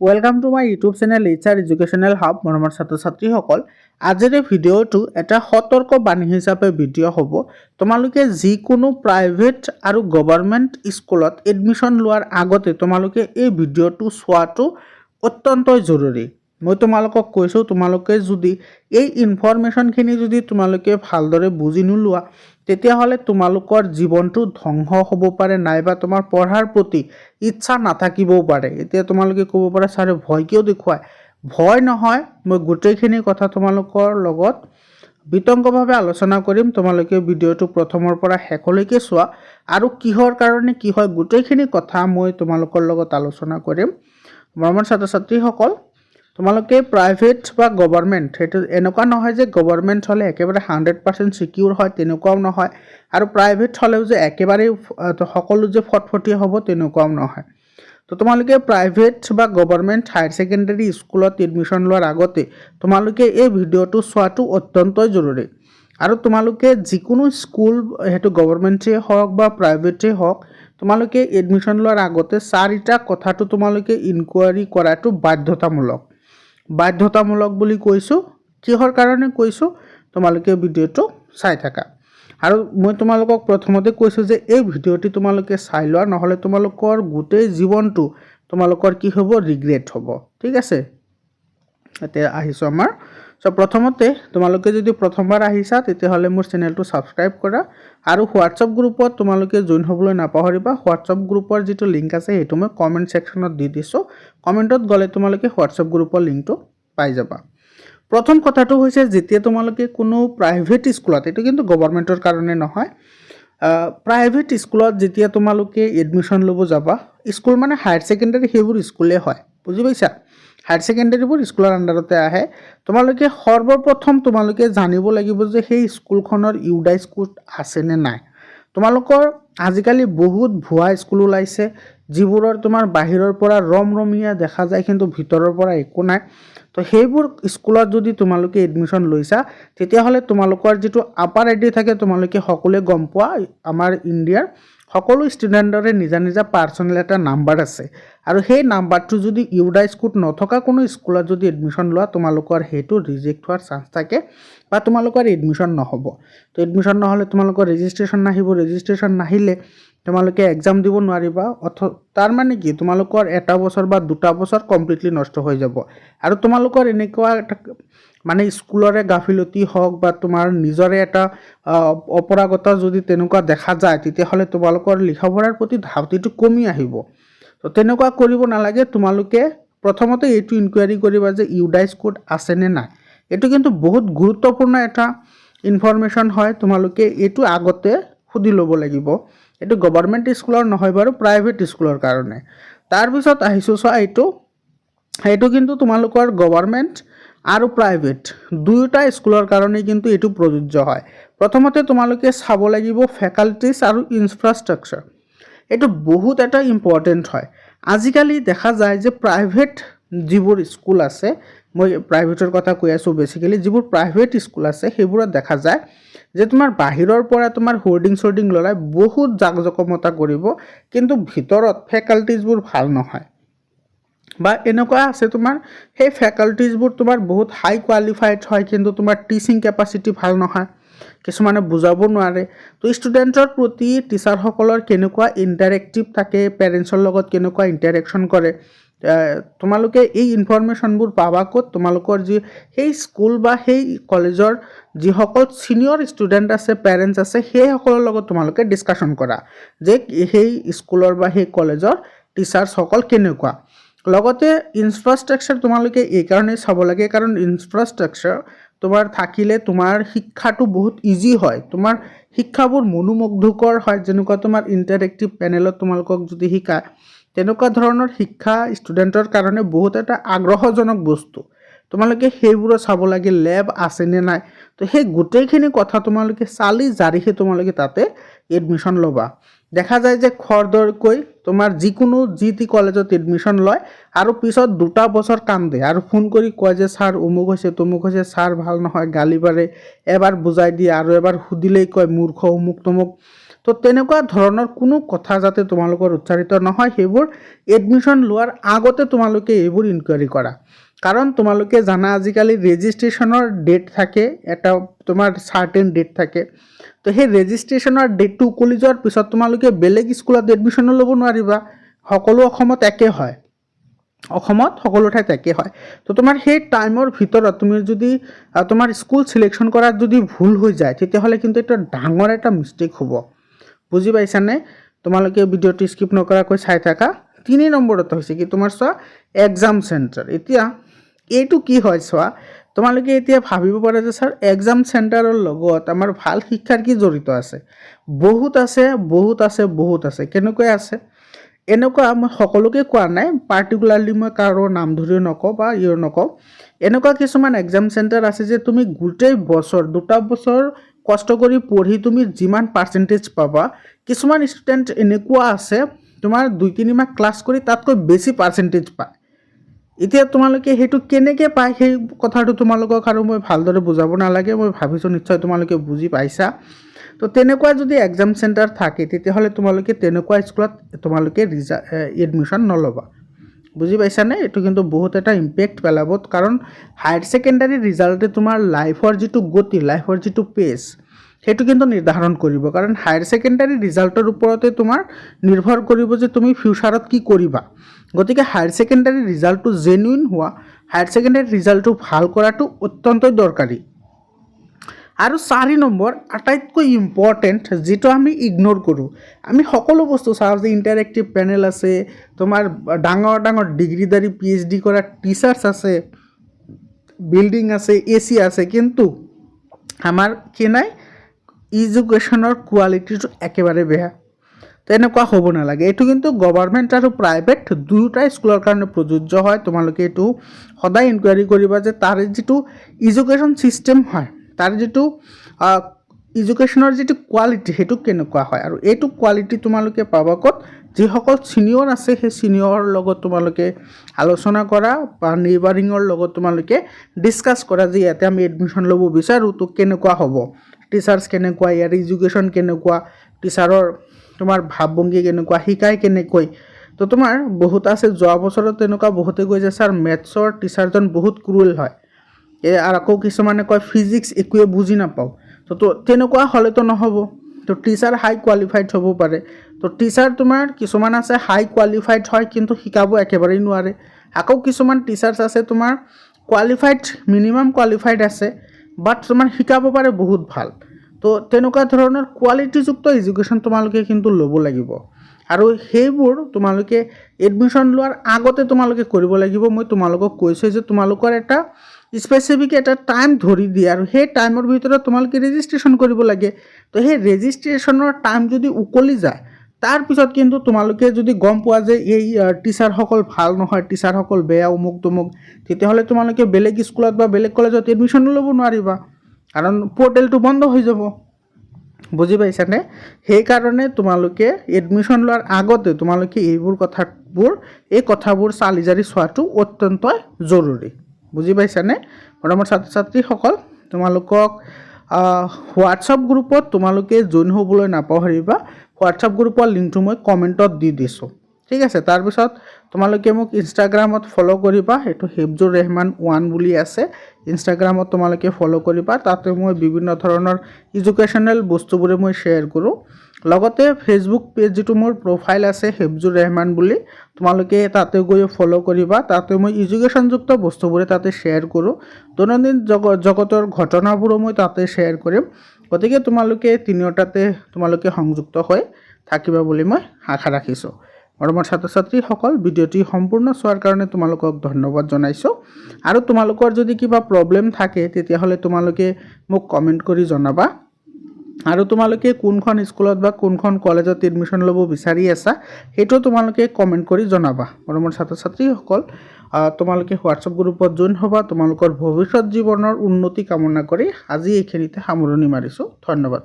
Welcome to my YouTube channel HR educational hub মৰমৰ ছাত্ৰ ছাত্ৰীসকল। আজিৰ এই ভিডিঅ'টো এটা সতৰ্ক বাণী হিচাপে ভিডিঅ' হ'ব। তোমালোকে যিকোনো প্ৰাইভেট আৰু গভৰ্ণমেণ্ট স্কুলত এডমিশ্যন লোৱাৰ আগতে তোমালোকে এই ভিডিঅ'টো চোৱাটো অত্যন্তই জৰুৰী। মই তোমালোকক কৈছোঁ, তোমালোকে যদি এই ইনফৰমেশ্যনখিনি যদি তোমালোকে ভালদৰে বুজি নোলোৱা তেতিয়াহ'লে তোমালোকৰ জীৱনটো ধ্বংস হ'ব পাৰে, নাইবা তোমাৰ পঢ়াৰ প্ৰতি ইচ্ছা নাথাকিবও পাৰে। এতিয়া তোমালোকে ক'ব পাৰা, ছাৰে ভয় কিয় দেখুৱায়? ভয় নহয়, মই গোটেইখিনি কথা তোমালোকৰ লগত বিতংভাৱে আলোচনা কৰিম। তোমালোকে ভিডিঅ'টো প্ৰথমৰ পৰা শেষলৈকে চোৱা আৰু কিহৰ কাৰণে কি হয় গোটেইখিনি কথা মই তোমালোকৰ লগত আলোচনা কৰিম। মৰমৰ ছাত্ৰ ছাত্ৰীসকল, তোমালোকে প্ৰাইভেট বা গভৰ্ণমেণ্ট, সেইটো এনেকুৱা নহয় যে গভৰ্ণমেণ্ট হ'লে একেবাৰে 100% ছিকিউৰ হয়, তেনেকুৱাও নহয়, আৰু প্ৰাইভেট হ'লেও যে একেবাৰেই সকলো যে ফটফটীয়া হ'ব তেনেকুৱাও নহয়। তো তোমালোকে প্ৰাইভেট বা গভৰ্ণমেণ্ট হায়াৰ ছেকেণ্ডেৰী স্কুলত এডমিশ্যন লোৱাৰ আগতে তোমালোকে এই ভিডিঅ'টো চোৱাটো অত্যন্তই জৰুৰী। আৰু তোমালোকে যিকোনো স্কুল, সেইটো গভৰ্ণমেণ্টেই হওক বা প্ৰাইভেটেই হওক, তোমালোকে এডমিশ্যন লোৱাৰ আগতে 4টা কথাটো তোমালোকে ইনকুৱাৰী কৰাটো বাধ্যতামূলক। বাধ্যতামূলক বুলি কৈছোঁ, কিহৰ কাৰণে কৈছোঁ তোমালোকে ভিডিঅ'টো চাই থাকা। আৰু মই তোমালোকক প্ৰথমতে কৈছোঁ যে এই ভিডিঅ'টি তোমালোকে চাই লোৱা, নহ'লে তোমালোকৰ গোটেই জীৱনটো তোমালোকৰ কি হ'ব, ৰিগ্ৰেট হ'ব। ঠিক আছে, এতিয়া আহিছোঁ আমাৰ। প্ৰথমতে তোমালোকে যদি প্ৰথমবাৰ আহিছা তেতিয়াহ'লে মোৰ চেনেলটো ছাবস্ক্ৰাইব কৰা, আৰু হোৱাটছআপ গ্ৰুপত তোমালোকে জইন হ'বলৈ নাপাহৰিবা। হোৱাটছআপ গ্ৰুপৰ যিটো লিংক আছে সেইটো মই কমেণ্ট ছেকশ্যনত দি দিছোঁ। কমেণ্টত গ'লে তোমালোকে হোৱাটছআপ গ্ৰুপৰ লিংকটো পাই যাবা। প্ৰথম কথাটো হৈছে, যেতিয়া তোমালোকে কোনো প্ৰাইভেট স্কুলত, এইটো কিন্তু গভৰ্ণমেণ্টৰ কাৰণে নহয়, প্ৰাইভেট স্কুলত যেতিয়া তোমালোকে এডমিশ্যন ল'ব যাবা, স্কুল মানে হায়াৰ ছেকেণ্ডেৰী সেইবোৰ স্কুলেই হয়, বুজি পাইছা? হায়াৰ ছেকেণ্ডেৰীবোৰ স্কুলৰ আণ্ডাৰতে আহে। তোমালোকে সৰ্বপ্ৰথম তোমালোকে জানিব লাগিব যে সেই স্কুলখনৰ ইউডাইচ কোড আছেনে নাই। তোমালোকৰ আজিকালি বহুত ভুৱা স্কুল ওলাইছে, যিবোৰৰ তোমাৰ বাহিৰৰ পৰা ৰমৰমীয়া দেখা যায় কিন্তু ভিতৰৰ পৰা একো নাই। তো সেইবোৰ স্কুলত যদি তোমালোকে এডমিশ্যন লৈছা তেতিয়াহ'লে তোমালোকৰ যিটো আপাৰ আইডি থাকে, তোমালোকে সকলোৱে গম পোৱা, আমাৰ ইণ্ডিয়াৰ সকলো ষ্টুডেণ্টৰে নিজা নিজা পাৰ্চনেল এটা নাম্বাৰ আছে, আৰু সেই নাম্বাৰটো যদি ইউডাইচ কোড নথকা কোনো স্কুলত যদি এডমিশ্যন লোৱা, তোমালোকৰ সেইটো ৰিজেক্ট হোৱাৰ চান্স থাকে, বা তোমালোকৰ এডমিশ্যন নহ'ব। তো এডমিশ্যন নহ'লে তোমালোকৰ ৰেজিষ্ট্ৰেশ্যন নাহিব, ৰেজিষ্ট্ৰেশ্যন নাহিলে তোমালোকে এক্সাম দিব নোৱাৰিবা। তাৰ মানে কি, তোমালোকৰ 1 বছৰ বা 2 বছৰ কমপ্লিটলি নষ্ট হৈ যাব। আৰু তোমালোকৰ এনেকুৱা এটা মানে স্কুলৰে গাফিলতি হওক বা তোমাৰ নিজৰে এটা অপৰাগতা যদি তেনেকুৱা দেখা যায়, তেতিয়াহ'লে তোমালোকৰ লিখা পঢ়াৰ প্ৰতি ধাউতিটো কমি আহিব। তো তেনেকুৱা কৰিব নালাগে। তোমালোকে প্ৰথমতে এইটো ইনকুৱাৰী কৰিবা যে ইউডাইচ কোড আছেনে নাই। এইটো কিন্তু বহুত গুৰুত্বপূৰ্ণ এটা ইনফৰমেশ্যন হয়, তোমালোকে এইটো আগতে সুধি ল'ব লাগিব। এইটো গভৰ্ণমেণ্ট স্কুলৰ নহয় বাৰু, প্ৰাইভেট স্কুলৰ কাৰণে। তাৰপিছত আহিছোঁ, চোৱা, এইটো কিন্তু তোমালোকৰ গভৰ্ণমেণ্ট আৰু প্ৰাইভেট দুয়োটা স্কুলৰ কাৰণেই কিন্তু এইটো প্ৰযোজ্য হয়। প্ৰথমতে তোমালোকে চাব লাগিব ফেকাল্টিজ আৰু ইনফ্ৰাষ্ট্ৰাকচাৰ। এইটো বহুত এটা ইম্পৰ্টেণ্ট হয়। আজিকালি দেখা যায় যে প্ৰাইভেট যিবোৰ স্কুল আছে, মই প্ৰাইভেটৰ কথা কৈ আছোঁ বেছিকেলি, যিবোৰ প্ৰাইভেট স্কুল আছে সেইবোৰত দেখা যায় যে তোমাৰ বাহিৰৰ পৰা তোমাৰ হোৰ্ডিং চৰ্ডিং লগাই বহুত জাকজমকতা কৰিব, কিন্তু ভিতৰত ফেকাল্টিজবোৰ ভাল নহয়। বা এনেকুৱা আছে, তোমাৰ সেই ফেকাল্টিজবোৰ তোমাৰ বহুত হাই কোৱালিফাইড হয়, কিন্তু তোমাৰ টিচিং কেপাচিটি ভাল নহয়, কিছুমানে বুজাব নোৱাৰে। তো ষ্টুডেণ্টৰ প্ৰতি টিচাৰসকলৰ কেনেকুৱা ইণ্টাৰেক্টিভ থাকে, পেৰেণ্টছৰ লগত কেনেকুৱা ইণ্টাৰেকশ্যন কৰে, তোমালোকে এই ইনফৰমেশ্যনবোৰ পাবা ক'ত? তোমালোকৰ সেই স্কুল বা সেই কলেজৰ যিসকল ছিনিয়ৰ ষ্টুডেণ্ট আছে, পেৰেণ্টছ আছে, সেইসকলৰ লগত তোমালোকে ডিছকাশ্যন কৰা যে সেই স্কুলৰ বা সেই কলেজৰ টিচাৰ্ছসকল কেনেকুৱা। লগতে ইনফ্ৰাষ্ট্ৰাকচাৰ তোমালোকে এইকাৰণেই চাব লাগে, কাৰণ ইনফ্ৰাষ্ট্ৰাকচাৰ তোমাৰ থাকিলে তোমাৰ শিক্ষাটো বহুত ইজি হয়, তোমাৰ শিক্ষাবোৰ মনোমুগ্ধকৰ হয়। যেনেকুৱা তোমাৰ ইণ্টাৰেক্টিভ পেনেলত তোমালোকক যদি শিকায়, তেনেকুৱা ধৰণৰ শিক্ষা ষ্টুডেণ্টৰ কাৰণে বহুত এটা আগ্ৰহজনক বস্তু। তোমালোকে সেইবোৰো চাব লাগে, লেব আছেনে নাই। তো সেই গোটেইখিনি কথা তোমালোকে চালি জাৰিহে তোমালোকে তাতে এডমিশ্যন ল'বা। দেখা যায় যে খৰদৰকৈ তোমাৰ যিকোনো টি কলেজত এডমিশ্যন লয় আৰু পিছত 2 বছৰ কান্দে আৰু ফোন কৰি কয় যে ছাৰ অমুক হৈছে তমুক হৈছে, ছাৰ ভাল নহয়, গালি পাৰে, এবাৰ বুজাই দিয়ে আৰু এবাৰ সুধিলেই কয় মূৰ্খ অমুক তমুক। তো তো তেনেকুৱা ধৰণৰ কোনো কথা যাতে তোমালোকৰ উচ্চাৰিত নহয় সেইবোৰ এডমিশ্যন লোৱাৰ আগতে তোমালোকে এইবোৰ ইনকুৱাৰী কৰা। কাৰণ তোমালোকে জানা আজিকালি ৰেজিষ্ট্ৰেশ্যনৰ ডেট থাকে, এটা তোমাৰ চাৰ্টেন ডেট থাকে। তো সেই ৰেজিষ্ট্ৰেশ্যনৰ ডেটটো উকলি যোৱাৰ পিছত তোমালোকে বেলেগ স্কুলত এডমিশ্যনো ল'ব নোৱাৰিবা। সকলো অসমত একে হয়, অসমত সকলো ঠাইত একে হয়। তো তোমাৰ সেই টাইমৰ ভিতৰত তুমি যদি তোমাৰ স্কুল চিলেকশ্যন কৰাত যদি ভুল হৈ যায় তেতিয়াহ'লে কিন্তু এটা ডাঙৰ এটা মিষ্টেক হ'ব। বুজি পাইছানে? তোমালোকে ভিডিঅ'টো স্কিপ নকৰাকৈ চাই থাকা। 3 নম্বৰত হৈছে কি তোমাৰ চোৱা এক্সাম চেণ্টাৰ। এতিয়া এইটো কি হয় চোৱা, তোমালোকে এতিয়া ভাবিব পাৰা যে ছাৰ এক্সাম চেণ্টাৰৰ লগত আমাৰ ভাল শিক্ষাৰ কি জড়িত আছে? বহুত আছে, বহুত আছে, বহুত আছে। কেনেকৈ আছে? এনেকুৱা মই সকলোকে কোৱা নাই, পাৰ্টিকুলাৰলি মই কাৰো নাম ধৰিও নকওঁ বা নকওঁ। এনেকুৱা কিছুমান এক্সাম চেণ্টাৰ আছে যে তুমি গোটেই বছৰ 2টা বছৰ কষ্ট কৰি পঢ়ি তুমি যিমান পাৰ্চেণ্টেজ পাবা, কিছুমান ষ্টুডেণ্ট এনেকুৱা আছে তোমাৰ 2-3 মাহ ক্লাছ কৰি তাতকৈ বেছি পাৰ্চেণ্টেজ পায়। এতিয়া তোমালোকে সেইটো কেনেকৈ পায় সেই কথাটো তোমালোকক আৰু মই ভালদৰে বুজাব নালাগে, মই ভাবিছোঁ নিশ্চয় তোমালোকে বুজি পাইছা। তো তেনেকুৱা যদি এক্সাম চেণ্টাৰ থাকে তেতিয়াহ'লে তোমালোকে তেনেকুৱা স্কুলত তোমালোকে এডমিশ্যন নল'বা। বুজি পাইছানে? এইটো কিন্তু বহুত এটা ইম্পেক্ট পেলাব, কাৰণ হায়াৰ ছেকেণ্ডাৰী ৰিজাল্টে তোমাৰ লাইফৰ যিটো গতি, লাইফৰ যিটো পেচ সেইটো কিন্তু নিৰ্ধাৰণ কৰিব। কাৰণ হায়াৰ ছেকেণ্ডাৰী ৰিজাল্টৰ ওপৰতে তোমাৰ নিৰ্ভৰ কৰিব যে তুমি ফিউচাৰত কি কৰিবা। গতিকে হায়াৰ ছেকেণ্ডাৰী ৰিজাল্টটো জেনুইন হোৱা, হায়াৰ ছেকেণ্ডাৰী ৰিজাল্টটো ভাল কৰাটো অত্যন্তই দৰকাৰী। আৰু 4 নম্বৰ আটাইতকৈ ইম্পৰ্টেণ্ট, যিটো আমি ইগন'ৰ কৰোঁ। আমি সকলো বস্তু চাওঁ যে ইণ্টাৰেক্টিভ পেনেল আছে, তোমাৰ ডাঙৰ ডাঙৰ ডিগ্ৰীধাৰী PhD কৰা টিচাৰ্ছ আছে, বিল্ডিং আছে, AC আছে, কিন্তু আমাৰ কি নাই, এডুকেশ্যনৰ কোৱালিটিটো একেবাৰে বেয়া। তেনেকুৱা হ'ব নালাগে। এইটো কিন্তু গভৰ্ণমেণ্ট আৰু প্ৰাইভেট দুয়োটা স্কুলৰ কাৰণে প্ৰযোজ্য হয়। তোমালোকে এইটো সদায় ইনকুৱাৰী কৰিবা যে তাৰে যিটো এডুকেশ্যন ছিষ্টেম হয়, তাৰ যিটো এডুকেশ্যনৰ যিটো কোৱালিটি সেইটো কেনেকুৱা হয়। আৰু এইটো কোৱালিটি তোমালোকে পাবা ক'ত? যিসকল ছিনিয়ৰ আছে সেই ছিনিয়ৰৰ লগত তোমালোকে আলোচনা কৰা বা নেইবাৰিঙৰ লগত তোমালোকে ডিছকাছ কৰা যে ইয়াতে আমি এডমিশ্যন ল'ব বিচাৰোঁ, তো কেনেকুৱা হ'ব, টিচাৰ্ছ কেনেকুৱা, ইয়াৰ এডুকেশ্যন কেনেকুৱা, টিচাৰৰ তোমাৰ ভাৱভংগী কেনেকুৱা, শিকাই কেনেকৈ। তো তোমাৰ বহুত আছে, যোৱা বছৰত তেনেকুৱা বহুতে কৈ যে ছাৰ মেথছৰ টিচাৰজন বহুত ক্ৰুৱেল হয়। আৰু আকৌ কিছুমানে কয় ফিজিক্স একোৱে বুজি নাপাওঁ। তো তেনেকুৱা হ'লেতো নহ'ব। তো টিচাৰ হাই কোৱালিফাইড হ'ব পাৰে। তো টিচাৰ তোমাৰ কিছুমান আছে হাই কোৱালিফাইড হয় কিন্তু শিকাব একেবাৰেই নোৱাৰে। আকৌ কিছুমান টিচাৰ্ছ আছে তোমাৰ কোৱালিফাইড, মিনিমাম কোৱালিফাইড আছে, বাট তোমাৰ শিকাব পাৰে বহুত ভাল। তো তেনেকুৱা ধৰণৰ কোৱালিটিযুক্ত এডুকেশ্যন তোমালোকে কিন্তু ল'ব লাগিব। আৰু সেইবোৰ তোমালোকে এডমিশ্যন লোৱাৰ আগতে তোমালোকে কৰিব লাগিব। মই তোমালোকক কৈছোঁ যে তোমালোকৰ এটা স্পেচিফিক এটা টাইম ধৰি দিয়ে, আৰু সেই টাইমৰ ভিতৰত তোমালোকে ৰেজিষ্ট্ৰেশ্যন কৰিব লাগে। তো সেই ৰেজিষ্ট্ৰেশ্যনৰ টাইম যদি উকলি যায়, তাৰপিছত কিন্তু তোমালোকে যদি গম পোৱা যে এই টিচাৰসকল ভাল নহয়, টিচাৰসকল বেয়া, অমুক তমুক, তেতিয়াহ'লে তোমালোকে বেলেগ স্কুলত বা বেলেগ কলেজত এডমিশ্যনো ল'ব নোৱাৰিবা, কাৰণ পৰ্টেলটো বন্ধ হৈ যাব। বুজি পাইছানে? সেইকাৰণে তোমালোকে এডমিশ্যন লোৱাৰ আগতে তোমালোকে এই কথাবোৰ চালি জাৰি চোৱাটো অত্যন্তই জৰুৰী। বুজি পাইছানে? মৰমৰ ছাত্ৰ ছাত্ৰীসকল, তোমালোকক হোৱাটছআপ গ্ৰুপত তোমালোকে জইন হ'বলৈ নাপাহৰিবা। হোৱাটছআপ গ্ৰুপৰ লিংকটো মই কমেণ্টত দি দিছোঁ, ঠিক আছে? তাৰপিছত তোমালোকে মোক ইনষ্টাগ্ৰামত ফ'ল' কৰিবা, এইটো হেফজুৰ ৰেহমান 1 বুলি আছে। ইনষ্টাগ্ৰামত তোমালোকে ফ'ল' কৰিবা, তাতে মই বিভিন্ন ধৰণৰ এডুকেশ্যনেল বস্তুবোৰে মই শ্বেয়াৰ কৰোঁ। লগতে ফেচবুক পেজ যিটো মোৰ প্ৰফাইল আছে হেফজুৰ ৰেহমান বুলি, তোমালোকে তাতে গৈ ফ'ল' কৰিবা। তাতে মই এডুকেশ্যনযুক্ত বস্তুবোৰে তাতে শ্বেয়াৰ কৰোঁ। দৈনন্দিন জগতৰ ঘটনাবোৰো মই তাতে শ্বেয়াৰ কৰিম। গতিকে তোমালোকে তিনিওটাতে তোমালোকে সংযুক্ত হৈ থাকিবা বুলি মই আশা ৰাখিছোঁ। মৰমৰ ছাত্ৰ ছাত্ৰীসকল, ভিডিঅ'টি সম্পূৰ্ণ চোৱাৰ কাৰণে তোমালোকক ধন্যবাদ জনাইছোঁ। আৰু তোমালোকৰ যদি কিবা প্ৰব্লেম থাকে তেতিয়াহ'লে তোমালোকে মোক কমেণ্ট কৰি জনাবা। আৰু তোমালোকে কোনখন স্কুলত বা কোনখন কলেজত এডমিশ্যন ল'ব বিচাৰি আছা সেইটো তোমালোকে কমেণ্ট কৰি জনাবা। মৰমৰ ছাত্ৰ ছাত্ৰীসকল, তোমালোকে হোৱাটছআপ গ্ৰুপত জইন হ'বা। তোমালোকৰ ভৱিষ্যত জীৱনৰ উন্নতি কামনা কৰি আজি এইখিনিতে সামৰণি মাৰিছোঁ। ধন্যবাদ।